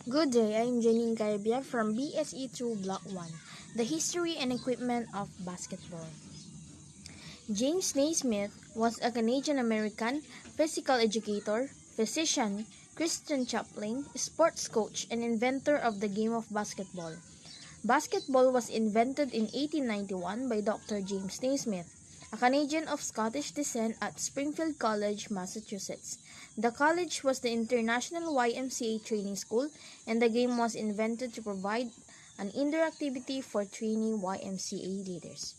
Good day, I'm Janine Caribia from BSE2 Block 1, the history and equipment of basketball. James Naismith was a Canadian-American physical educator, physician, Christian chaplain, sports coach, and inventor of the game of basketball. Basketball was invented in 1891 by Dr. James Naismith, a Canadian of Scottish descent at Springfield College, Massachusetts. The college was the International YMCA training school, and the game was invented to provide an indoor activity for trainee YMCA leaders.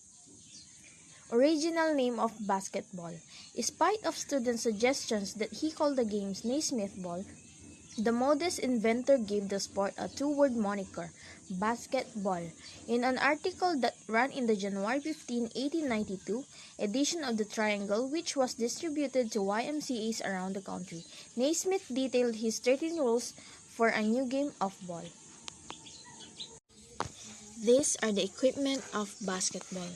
Original name of basketball. In spite of student suggestions that he call the games Naismith ball, the modest inventor gave the sport a two-word moniker, basketball. In an article that ran in the January 15, 1892 edition of the Triangle, which was distributed to YMCAs around the country, Naismith detailed his 13 rules for a new game of ball. These are the equipment of basketball.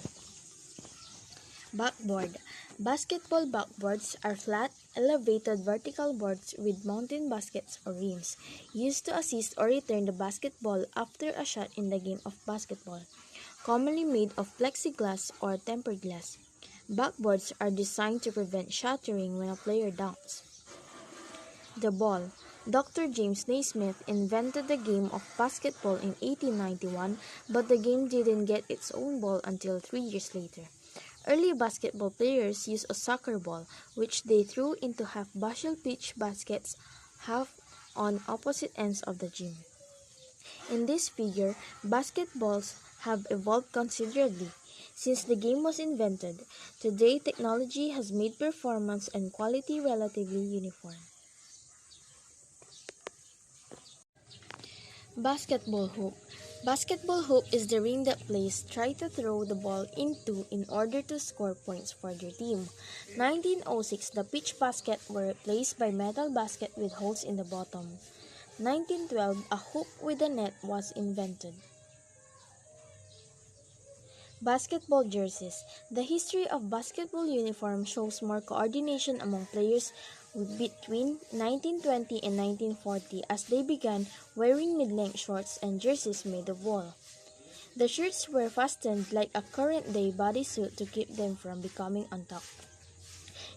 Backboard. Basketball backboards are flat, elevated vertical boards with mounting baskets or rims, used to assist or return the basketball after a shot in the game of basketball, commonly made of plexiglass or tempered glass. Backboards are designed to prevent shattering when a player dunks. The ball. Dr. James Naismith invented the game of basketball in 1891, but the game didn't get its own ball until 3 years later. Early basketball players used a soccer ball, which they threw into half-bushel pitch baskets half on opposite ends of the gym. In this figure, basketballs have evolved considerably since the game was invented. Today, technology has made performance and quality relatively uniform. Basketball hoop. Basketball hoop is the ring that players try to throw the ball into in order to score points for their team. 1906, the pitch basket were replaced by metal basket with holes in the bottom. 1912, a hoop with a net was invented. Basketball jerseys. The history of basketball uniform shows more coordination among players between 1920 and 1940 as they began wearing mid-length shorts and jerseys made of wool. The shirts were fastened like a current-day bodysuit to keep them from becoming untucked.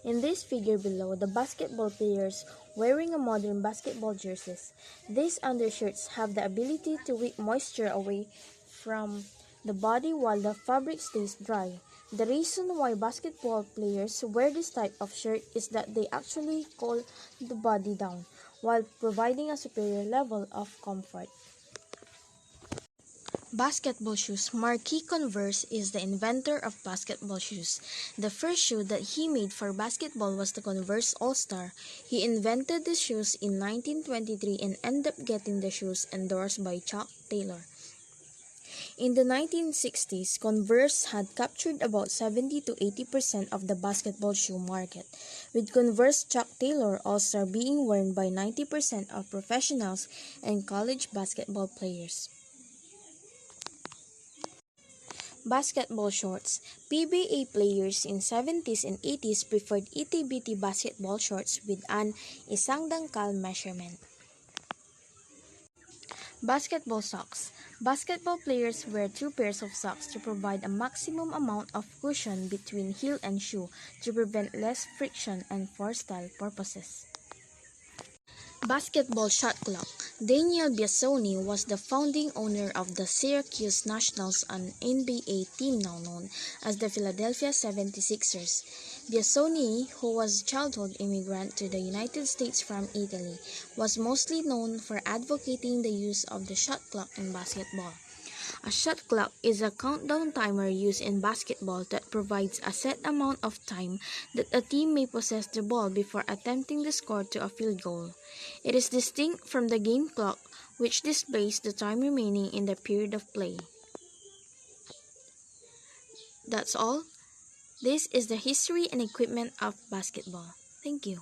In this figure below, the basketball players wearing a modern basketball jerseys. These undershirts have the ability to wick moisture away from the body while the fabric stays dry. The reason why basketball players wear this type of shirt is that they actually cool the body down while providing a superior level of comfort. Basketball shoes. Marquis Converse is the inventor of basketball shoes. The first shoe that he made for basketball was the Converse All-Star. He invented the shoes in 1923 and ended up getting the shoes endorsed by Chuck Taylor. In the 1960s, Converse had captured about 70 to 80% of the basketball shoe market, with Converse Chuck Taylor All-Star being worn by 90% of professionals and college basketball players. Basketball shorts. PBA players in 70s and 80s preferred itty-bitty basketball shorts with an isang dangkal measurement. Basketball socks. Basketball players wear 2 pairs of socks to provide a maximum amount of cushion between heel and shoe to prevent less friction and for style purposes. Basketball shot clock. Daniel Biasone was the founding owner of the Syracuse Nationals, an NBA team now known as the Philadelphia 76ers. Biasone, who was a childhood immigrant to the United States from Italy, was mostly known for advocating the use of the shot clock in basketball. A shot clock is a countdown timer used in basketball that provides a set amount of time that a team may possess the ball before attempting the score to a field goal. It is distinct from the game clock, which displays the time remaining in the period of play. That's all. This is the history and equipment of basketball. Thank you.